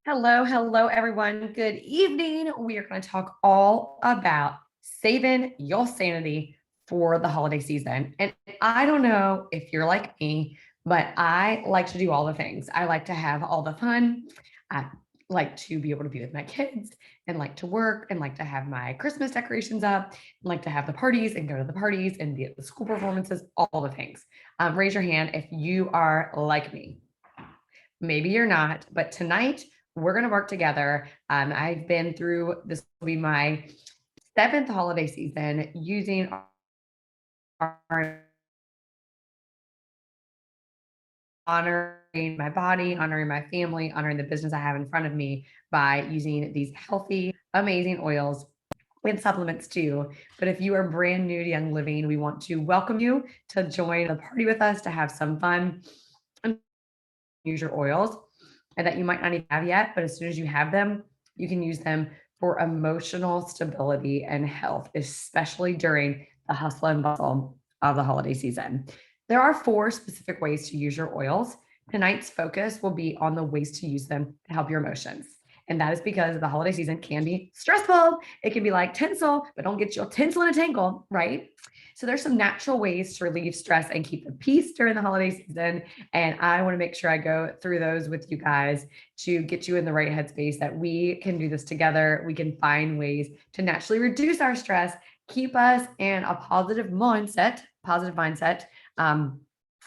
Hello, everyone. Good evening. We are going to talk all about saving your sanity for the holiday season. And I don't know if you're like me, but I like to do all the things. I like to have all the fun. I like to be able to be with my kids and like to work and like to have my Christmas decorations up, and like to have the parties and go to the parties and be at the school performances, all the things. Raise your hand if you are like me. Maybe you're not, but tonight we're going to work together. I've been through this will be my seventh holiday season using our honoring my body, honoring my family, honoring the business I have in front of me by using these healthy, amazing oils and supplements too. But if you are brand new to Young Living, we want to welcome you to join the party with us to have some fun and use your oils and that you might not even have yet, but as soon as you have them, you can use them for emotional stability and health, especially during the hustle and bustle of the holiday season. There are four specific ways to use your oils. Tonight's focus will be on the ways to use them to help your emotions. And that is because the holiday season can be stressful. It can be like tinsel, but don't get your tinsel in a tangle, right? So there's some natural ways to relieve stress and keep the peace during the holiday season. And I want to make sure I go through those with you guys to get you in the right headspace that we can do this together. We can find ways to naturally reduce our stress, keep us in a positive mindset, um,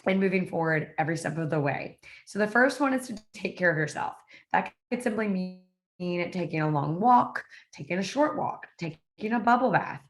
and moving forward every step of the way. So the first one is to take care of yourself. That could simply mean taking a long walk, taking a short walk, taking a bubble bath,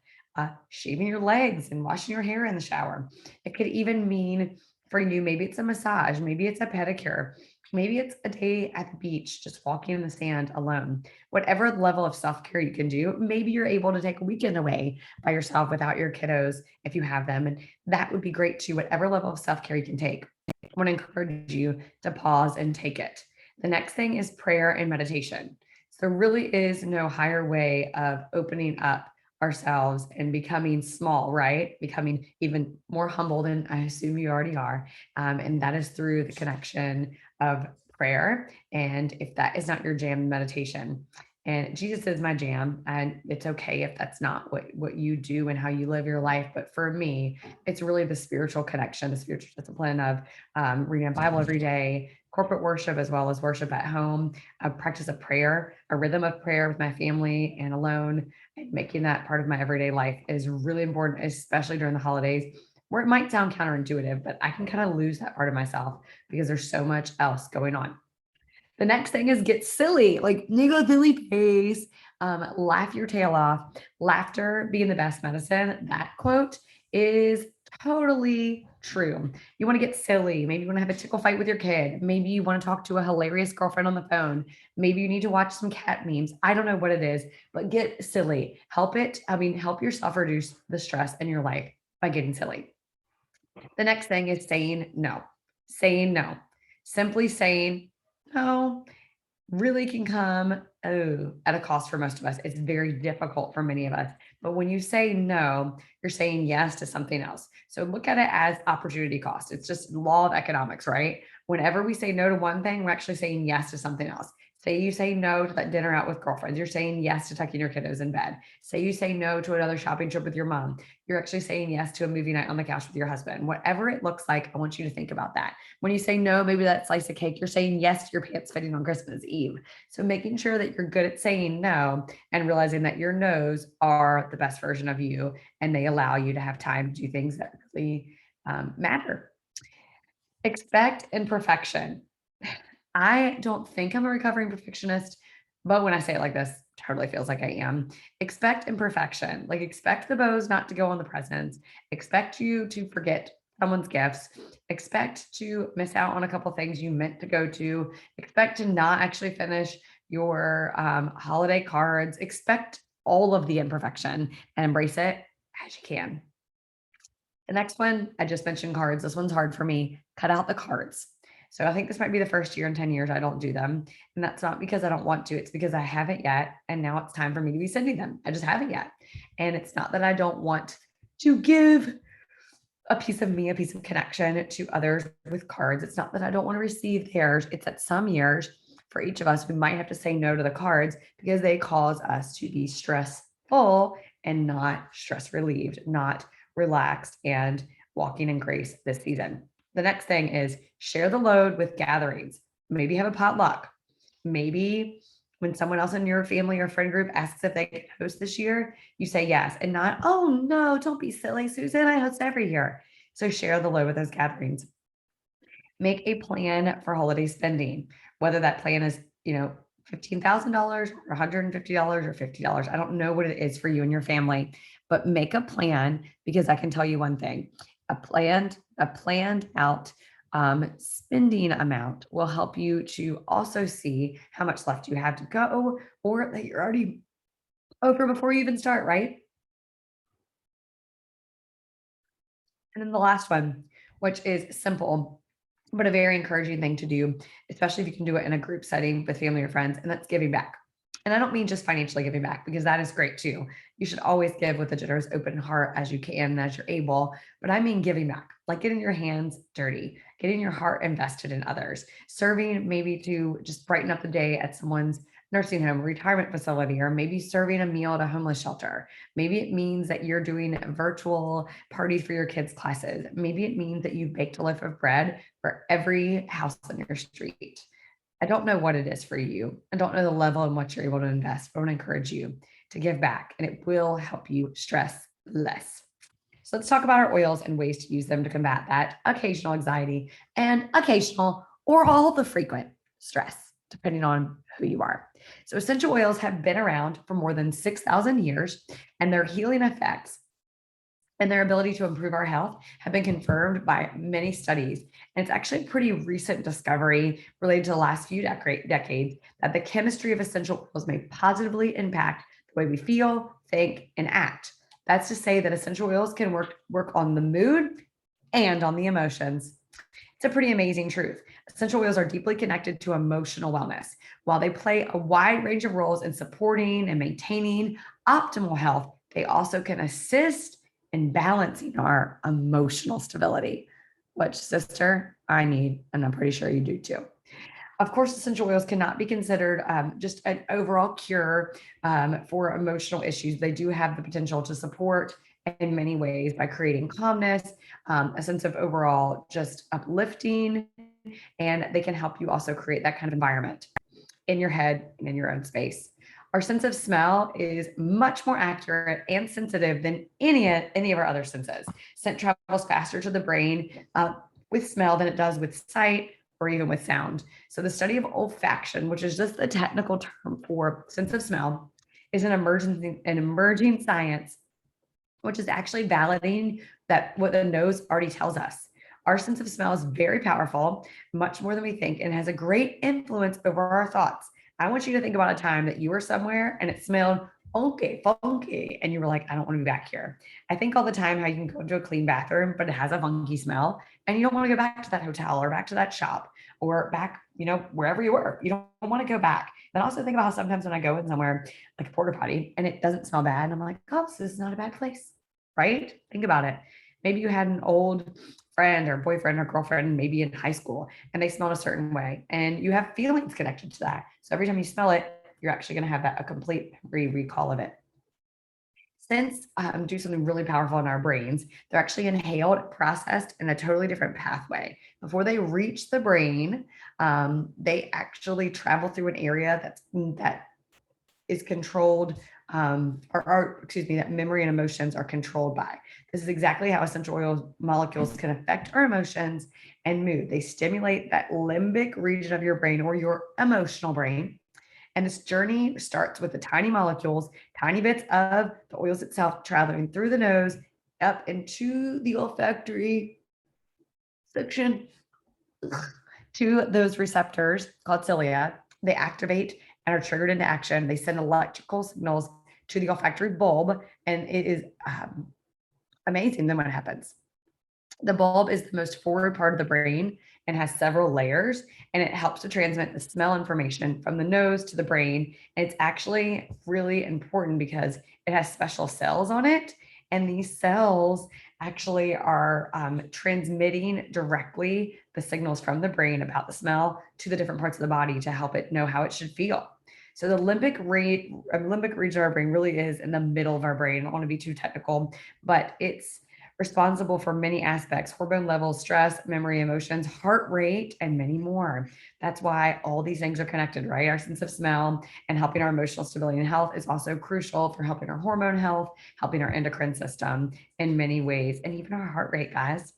shaving your legs and washing your hair in the shower. It could even mean for you, maybe it's a massage, maybe it's a pedicure, maybe it's a day at the beach, just walking in the sand alone. Whatever level of self care you can do, maybe you're able to take a weekend away by yourself without your kiddos if you have them. And that would be great too, whatever level of self care you can take. I want to encourage you to pause and take it. The next thing is prayer and meditation. So there really is no higher way of opening up ourselves and becoming small, right? Becoming even more humble than I assume you already are. And that is through the connection of prayer. And if that is not your jam, meditation. And Jesus is my jam. And it's okay if that's not what you do and how you live your life. But for me, it's really the spiritual connection, the spiritual discipline of reading a Bible every day, corporate worship as well as worship at home, a practice of prayer, a rhythm of prayer with my family and alone, and making that part of my everyday life is really important, especially during the holidays, where it might sound counterintuitive, but I can kind of lose that part of myself because there's so much else going on. The next thing is get silly, like nigga silly face, laugh your tail off. Laughter being the best medicine. That quote is totally true. You want to get silly. Maybe you want to have a tickle fight with your kid. Maybe you want to talk to a hilarious girlfriend on the phone. Maybe you need to watch some cat memes. I don't know what it is, but get silly. Help yourself reduce the stress in your life by getting silly. The next thing is saying no. Saying no. Simply saying no really can come at a cost for most of us. It's very difficult for many of us. But when you say no, you're saying yes to something else. So look at it as opportunity cost. It's just law of economics, right? Whenever we say no to one thing, we're actually saying yes to something else. Say you say no to that dinner out with girlfriends. You're saying yes to tucking your kiddos in bed. Say you say no to another shopping trip with your mom. You're actually saying yes to a movie night on the couch with your husband. Whatever it looks like, I want you to think about that. When you say no, maybe that slice of cake, you're saying yes to your pants fitting on Christmas Eve. So making sure that you're good at saying no and realizing that your no's are the best version of you and they allow you to have time to do things that really matter. Expect imperfection. I don't think I'm a recovering perfectionist, but when I say it like this, totally feels like I am. Expect imperfection. Like expect the bows not to go on the presents. Expect you to forget someone's gifts. Expect to miss out on a couple things you meant to go to. Expect to not actually finish your holiday cards. Expect all of the imperfection and embrace it as you can. The next one, I just mentioned cards. This one's hard for me. Cut out the cards. So I think this might be the first year in 10 years I don't do them. And that's not because I don't want to, it's because I haven't yet. And now it's time for me to be sending them. I just haven't yet. And it's not that I don't want to give a piece of me, a piece of connection to others with cards. It's not that I don't want to receive theirs. It's that some years For each of us, we might have to say no to the carbs because they cause us to be stressful and not stress relieved, not relaxed and walking in grace this season. The next thing is share the load with gatherings. Maybe have a potluck. Maybe when someone else in your family or friend group asks if they can host this year, you say yes and not, oh no, don't be silly, Susan. I host every year. So share the load with those gatherings. Make a plan for holiday spending, whether that plan is, $15,000 or $150 or $50. I don't know what it is for you and your family, but make a plan because I can tell you one thing, a planned out spending amount will help you to also see how much left you have to go or that you're already over before you even start, right? And then the last one, which is simple, but a very encouraging thing to do, especially if you can do it in a group setting with family or friends, and that's giving back. And I don't mean just financially giving back because that is great too. You should always give with a generous, open heart as you can and as you're able. But I mean giving back, like getting your hands dirty, getting your heart invested in others, serving maybe to just brighten up the day at someone's nursing home, retirement facility, or maybe serving a meal at a homeless shelter. Maybe it means that you're doing virtual parties for your kids' classes. Maybe it means that you've baked a loaf of bread for every house on your street. I don't know what it is for you. I don't know the level in which you're able to invest, but I want to encourage you to give back and it will help you stress less. So let's talk about our oils and ways to use them to combat that occasional anxiety and occasional or all the frequent stress, depending on who you are. So essential oils have been around for more than 6,000 years and their healing effects and their ability to improve our health have been confirmed by many studies. And it's actually a pretty recent discovery related to the last few decades that the chemistry of essential oils may positively impact the way we feel, think, and act. That's to say that essential oils can work on the mood and on the emotions. It's a pretty amazing truth. Essential oils are deeply connected to emotional wellness. While they play a wide range of roles in supporting and maintaining optimal health, they also can assist in balancing our emotional stability, which, sister, I need, and I'm pretty sure you do too. Of course, essential oils cannot be considered just an overall cure for emotional issues. They do have the potential to support in many ways by creating calmness, a sense of overall just uplifting, and they can help you also create that kind of environment in your head and in your own space. Our sense of smell is much more accurate and sensitive than any of our other senses. Scent travels faster to the brain with smell than it does with sight or even with sound. So the study of olfaction, which is just the technical term for sense of smell, is an emerging science, which is actually validating that what the nose already tells us. Our sense of smell is very powerful, much more than we think, and has a great influence over our thoughts. I want you to think about a time that you were somewhere and it smelled funky, and you were like, I don't want to be back here. I think all the time how you can go into a clean bathroom, but it has a funky smell, and you don't want to go back to that hotel or back to that shop or back, wherever you were. You don't want to go back. But also think about how sometimes when I go in somewhere like a porta potty and it doesn't smell bad, and I'm like, oh, this is not a bad place, right? Think about it. Maybe you had an old friend or boyfriend or girlfriend, maybe in high school, and they smelled a certain way, and you have feelings connected to that. So every time you smell it, you're actually going to have a complete recall of it. Scents do something really powerful in our brains. They're actually inhaled, processed in a totally different pathway. Before they reach the brain, they actually travel through an area that is controlled, or excuse me, that memory and emotions are controlled by. This is exactly how essential oil molecules can affect our emotions and mood. They stimulate that limbic region of your brain or your emotional brain. And this journey starts with the tiny molecules, tiny bits of the oils itself traveling through the nose up into the olfactory section to those receptors called cilia. They activate and are triggered into action. They send electrical signals to the olfactory bulb, and it is amazing then what happens. The bulb is the most forward part of the brain and has several layers, and it helps to transmit the smell information from the nose to the brain. And it's actually really important because it has special cells on it, and these cells actually are transmitting directly the signals from the brain about the smell to the different parts of the body to help it know how it should feel. So the limbic region of our brain really is in the middle of our brain. I don't want to be too technical, but it's responsible for many aspects: hormone levels, stress, memory, emotions, heart rate, and many more. That's why all these things are connected, right? Our sense of smell and helping our emotional stability and health is also crucial for helping our hormone health, helping our endocrine system in many ways, and even our heart rate, guys.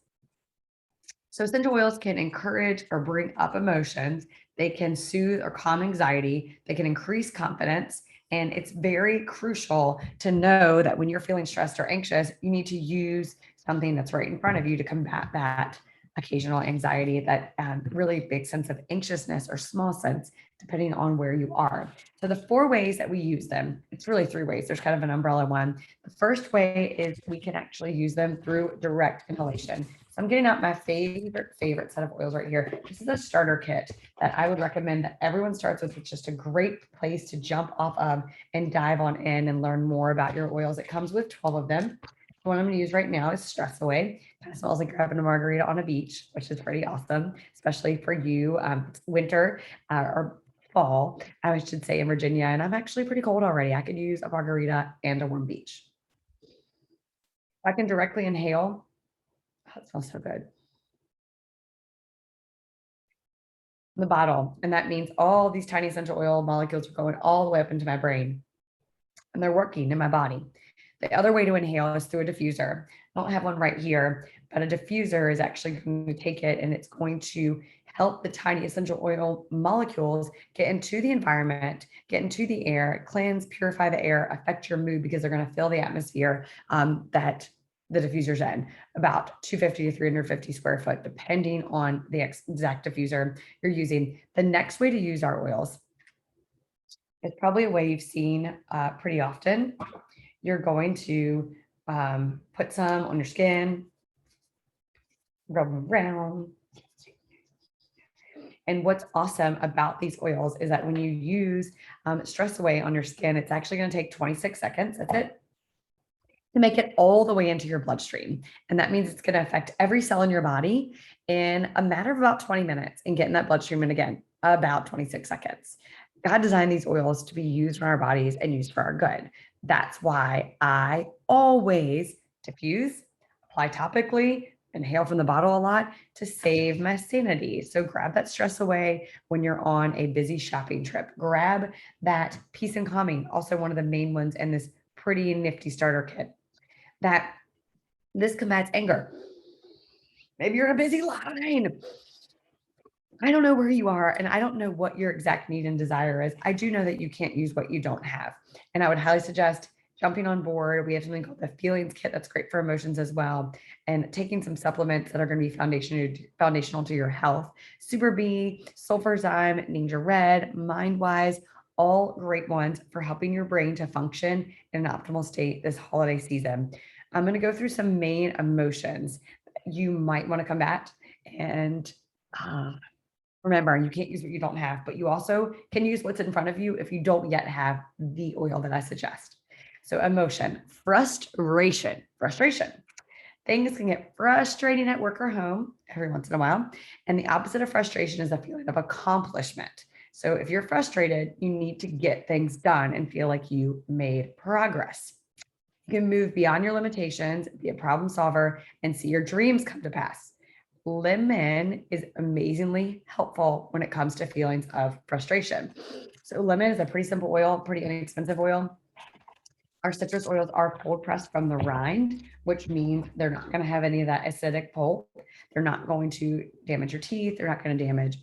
So essential oils can encourage or bring up emotions. They can soothe or calm anxiety. They can increase confidence. And it's very crucial to know that when you're feeling stressed or anxious, you need to use something that's right in front of you to combat that occasional anxiety, that really big sense of anxiousness or small sense, depending on where you are. So the four ways that we use them, it's really three ways. There's kind of an umbrella one. The first way is we can actually use them through direct inhalation. So I'm getting out my favorite set of oils right here. This is a starter kit that I would recommend that everyone starts with. It's just a great place to jump off of and dive on in and learn more about your oils. It comes with 12 of them. The one I'm going to use right now is Stress Away. Kind of smells like grabbing a margarita on a beach, which is pretty awesome, especially for you. Winter or fall, I should say, in Virginia. And I'm actually pretty cold already. I could use a margarita and a warm beach. I can directly inhale. That smells so good. The bottle. And that means all these tiny essential oil molecules are going all the way up into my brain and they're working in my body. The other way to inhale is through a diffuser. I don't have one right here, but a diffuser is actually going to take it and it's going to help the tiny essential oil molecules get into the environment, get into the air, cleanse, purify the air, affect your mood because they're going to fill the atmosphere that the diffuser's in, about 250 to 350 square foot, depending on the exact diffuser you're using. The next way to use our oils is probably a way you've seen pretty often. You're going to put some on your skin, rub them around. And what's awesome about these oils is that when you use Stress Away on your skin, it's actually going to take 26 seconds. That's it. To make it all the way into your bloodstream. And that means it's going to affect every cell in your body in a matter of about 20 minutes and get in that bloodstream in again, about 26 seconds. God designed these oils to be used in our bodies and used for our good. That's why I always diffuse, apply topically, inhale from the bottle a lot to save my sanity. So grab that stress away when you're on a busy shopping trip. Grab that peace and calming, also one of the main ones in this pretty nifty starter kit. That this combats anger. Maybe you're in a busy line. I don't know where you are, and I don't know what your exact need and desire is. I do know that you can't use what you don't have. And I would highly suggest jumping on board. We have something called the Feelings Kit that's great for emotions as well, and taking some supplements that are going to be foundational to your health. Super B, Sulfurzyme, Ninja Red, MindWise, all great ones for helping your brain to function in an optimal state this holiday season. I'm going to go through some main emotions you might want to combat and remember, you can't use what you don't have, but you also can use what's in front of you if you don't yet have the oil that I suggest. So emotion, frustration. Things can get frustrating at work or home every once in a while. And the opposite of frustration is a feeling of accomplishment. So if you're frustrated, you need to get things done and feel like you made progress. You can move beyond your limitations, be a problem solver, and see your dreams come to pass. Lemon is amazingly helpful when it comes to feelings of frustration. So lemon is a pretty simple oil, pretty inexpensive oil. Our citrus oils are cold pressed from the rind, which means they're not going to have any of that acidic pulp. They're not going to damage your teeth. They're not going to damage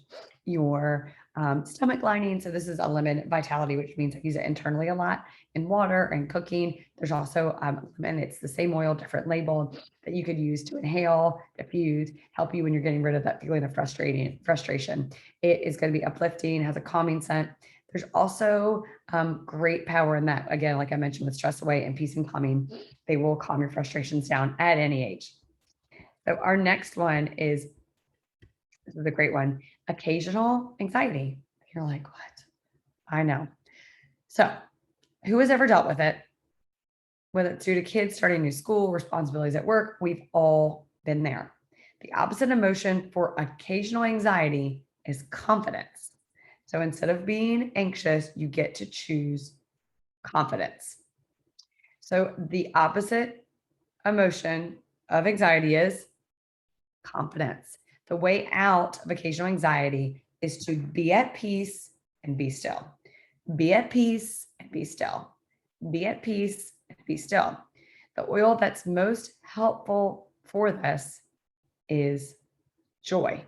your stomach lining. So this is a lemon vitality, which means I use it internally a lot in water and cooking. There's also lemon. It's the same oil, different label that you could use to inhale, diffuse, help you when you're getting rid of that feeling of frustration. It is going to be uplifting, has a calming scent. There's also great power in that. Again, like I mentioned with Stress Away and Peace and Calming, they will calm your frustrations down at any age. So our next one is, this is a great one, occasional anxiety. You're like, what? I know. So who has ever dealt with it? Whether it's due to kids starting new school, responsibilities at work, we've all been there. The opposite emotion for occasional anxiety is confidence. So instead of being anxious, you get to choose confidence. So the opposite emotion of anxiety is confidence. The way out of occasional anxiety is to be at peace and be still. Be at peace and be still. Be at peace and be still. The oil that's most helpful for this is joy.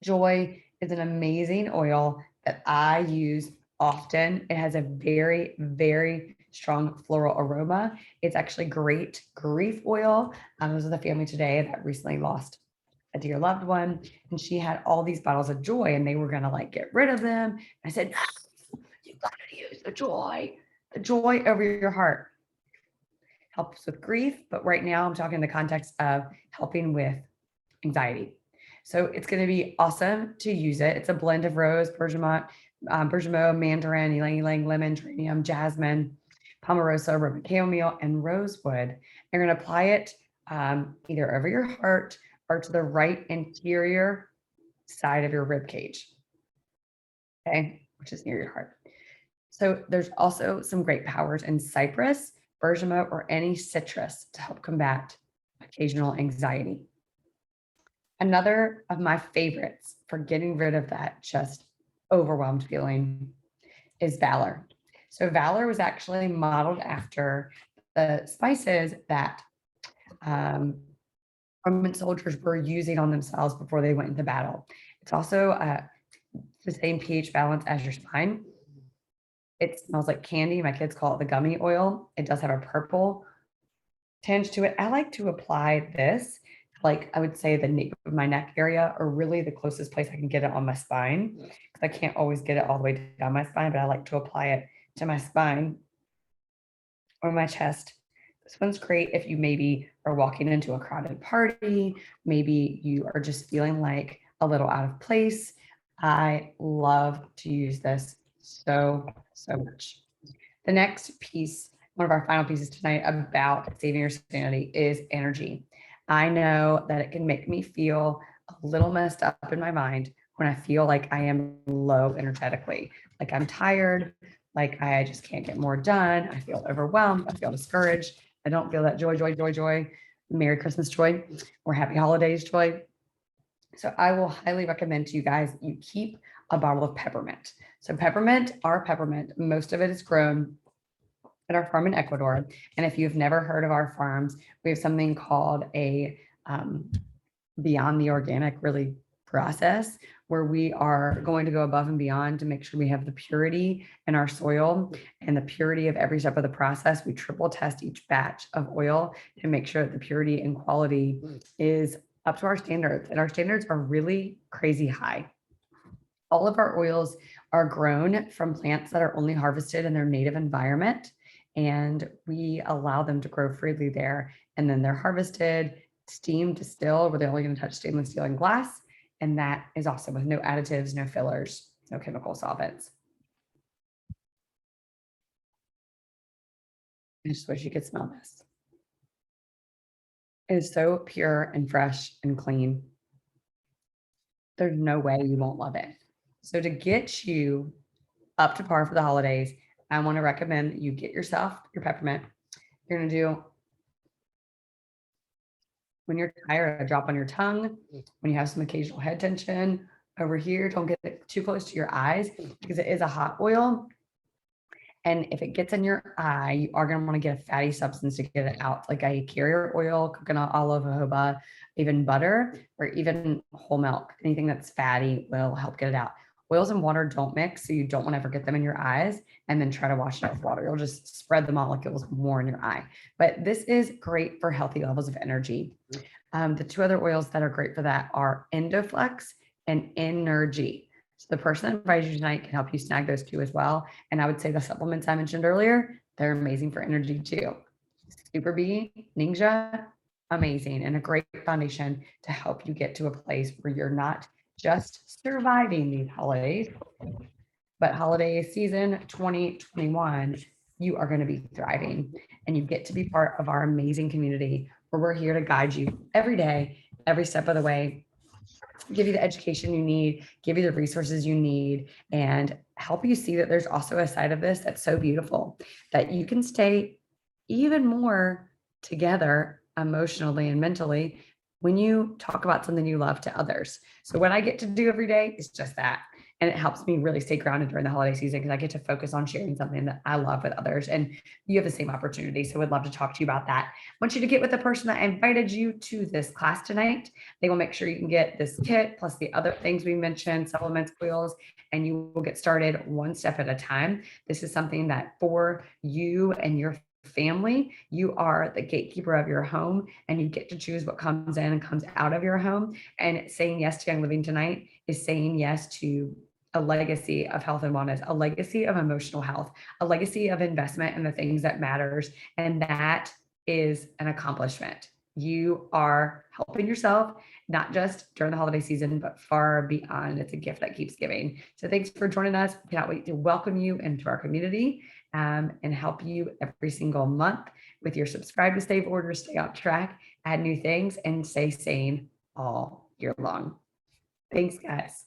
Joy is an amazing oil that I use often. It has a very, very strong floral aroma. It's actually great grief oil. I was with a family today that recently lost a dear loved one, and she had all these bottles of joy, and they were gonna like get rid of them. I said, "No, you gotta use the joy over your heart. Helps with grief, but right now I'm talking in the context of helping with anxiety. So it's going to be awesome to use it. It's a blend of rose, bergamot, mandarin, ylang ylang, lemon, geranium, jasmine, pomarosa, Roman chamomile, and rosewood. You're going to apply it either over your heart or to the right interior side of your rib cage, okay, which is near your heart. So there's also some great powers in cypress, bergamot, or any citrus to help combat occasional anxiety. Another of my favorites for getting rid of that just overwhelmed feeling is valor. So valor was actually modeled after the spices that um, Roman soldiers were using on themselves before they went into battle. It's also the same pH balance as your spine. It smells like candy. My kids call it the gummy oil. It does have a purple tinge to it. I like to apply this, like I would say the nape of my neck area, or really the closest place I can get it on my spine, because I can't always get it all the way down my spine, but I like to apply it to my spine or my chest. This one's great if you maybe are walking into a crowded party, maybe you are just feeling like a little out of place. I love to use this so, so much. The next piece, one of our final pieces tonight about saving your sanity is energy. I know that it can make me feel a little messed up in my mind when I feel like I am low energetically, like I'm tired, like I just can't get more done. I feel overwhelmed. I feel discouraged. I don't feel that joy, joy, joy, joy, Merry Christmas joy, or Happy Holidays joy. So I will highly recommend to you guys, you keep a bottle of peppermint. So peppermint, our peppermint, most of it is grown at our farm in Ecuador. And if you've never heard of our farms, we have something called a beyond the organic really process, where we are going to go above and beyond to make sure we have the purity in our soil and the purity of every step of the process. We triple test each batch of oil to make sure that the purity and quality is up to our standards. And our standards are really crazy high. All of our oils are grown from plants that are only harvested in their native environment, and we allow them to grow freely there. And then they're harvested, steamed, distilled, where they're only going to touch stainless steel and glass. And that is awesome, with no additives, no fillers, no chemical solvents. I just wish you could smell this. It is so pure and fresh and clean. There's no way you won't love it. So to get you up to par for the holidays, I want to recommend that you get yourself your peppermint. You're going to do, when you're tired, a drop on your tongue. When you have some occasional head tension over here, don't get it too close to your eyes, because it is a hot oil. And if it gets in your eye, you are going to want to get a fatty substance to get it out, like a carrier oil, coconut, olive, jojoba, even butter, or even whole milk. Anything that's fatty will help get it out. Oils and water don't mix, so you don't want to ever get them in your eyes and then try to wash it out with water. You'll just spread the molecules more in your eye. But this is great for healthy levels of energy. The two other oils that are great for that are Endoflex and Energy. So the person that invited you tonight can help you snag those two as well. And I would say the supplements I mentioned earlier, they're amazing for energy too. Super Bee, Ninja, amazing, and a great foundation to help you get to a place where you're not just surviving these holidays, but holiday season 2021 you are going to be thriving. And you get to be part of our amazing community where we're here to guide you every day, every step of the way, give you the education you need, give you the resources you need, and help you see that there's also a side of this that's so beautiful that you can stay even more together emotionally and mentally when you talk about something you love to others. So what I get to do every day is just that. And it helps me really stay grounded during the holiday season because I get to focus on sharing something that I love with others. And you have the same opportunity. So would love to talk to you about that. I want you to get with the person that invited you to this class tonight. They will make sure you can get this kit plus the other things we mentioned, supplements, oils, and you will get started one step at a time. This is something that for you and your family, you are the gatekeeper of your home and you get to choose what comes in and comes out of your home. And saying yes to Young Living tonight is saying yes to a legacy of health and wellness, a legacy of emotional health, a legacy of investment in the things that matters. And that is an accomplishment. You are helping yourself, not just during the holiday season, but far beyond. It's a gift that keeps giving. So thanks for joining us. We cannot wait to welcome you into our community and help you every single month with your subscribe to save orders, stay on track, add new things, and stay sane all year long. Thanks, guys.